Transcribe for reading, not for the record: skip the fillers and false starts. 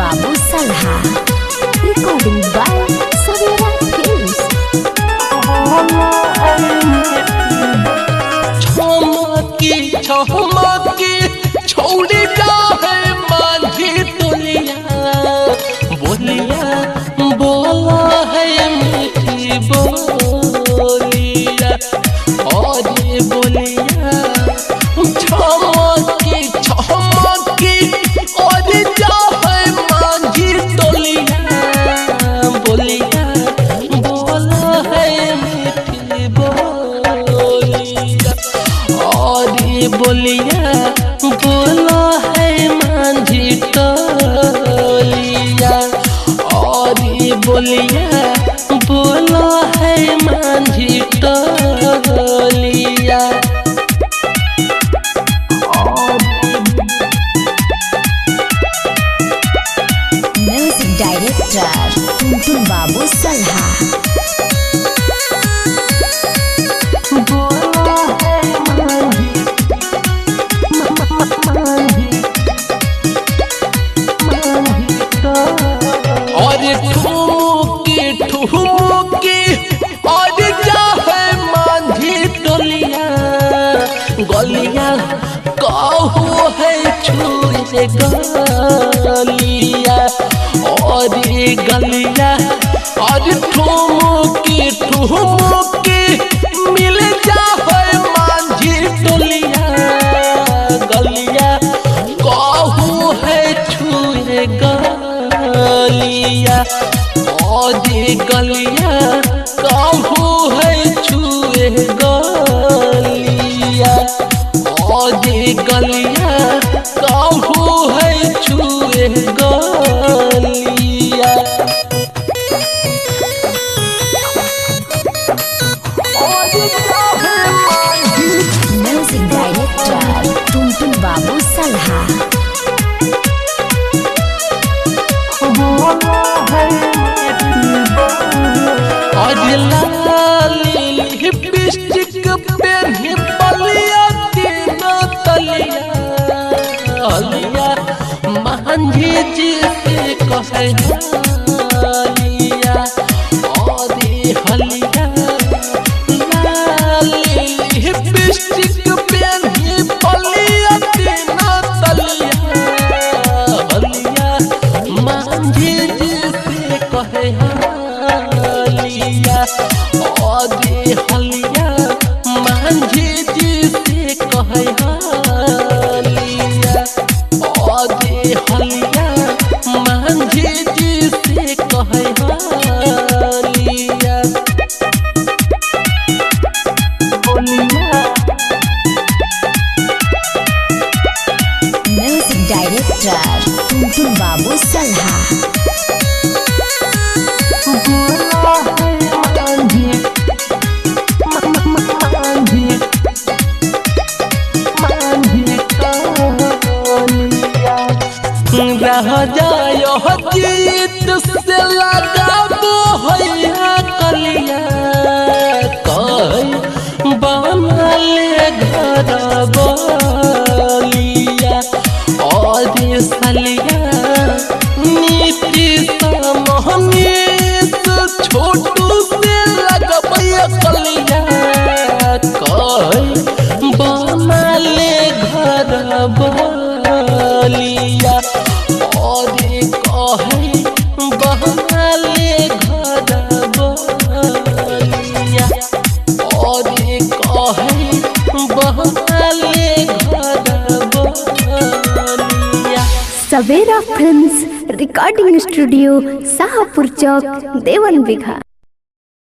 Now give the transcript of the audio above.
बाबू सल्हा recording by सवेरा films. छमकी छोड़ी जाए माझी तुलिया बोलिया बोला है मीठी बोलिया और ये बोलिया छमकी और जाए माझी तुलिया बोलिया बोला है मीठी बोलिया और ये बोलिया बोला है माझी टोलिया और ये बोलिया बोला है माझी टोलिया। म्यूजिक डायरेक्टर टुनटुन बाबू सल्हा। और ठुमकी और जा है माझी टोलिया गलिया कहू है छुए गलिया और गलिया और ठुमकी मिल जा है माझी टोलिया गलिया कहू है छुए गलिया और गलिया कहू है छुए गलिया और गलिया कहू है छुए गलिया। म्यूजिक डायरेक्टर टुनटुन बाबू सल्हा। और लाली लिपस्टिक पेन्ही बलिया तीन तलिया हलिया महंगी जी से कहे हलिया और हलिया लाली लिपस्टिक पेन्ही बलिया तीन तलिया हलिया महंगी जी से कहे हलिया और हलिया मांझी जी से कहे हलिया और हलिया मांझी जी से कहे हलिया बोलिया। म्यूजिक डायरेक्टर टुनटुन बाबू सल्हा। रह जायो जीत से लगाबो हैया कलिया कई बनले घर बलिया और सलिया नीति समहनीस छोटू से लगबैया कलिया कई बनले घर बलिया और कहे बहले घर बलिया और कहे बहले घर बलिया। सवेरा फिल्म्स रिकॉर्डिंग स्टूडियो शाहपुर चौक देवन बिघा।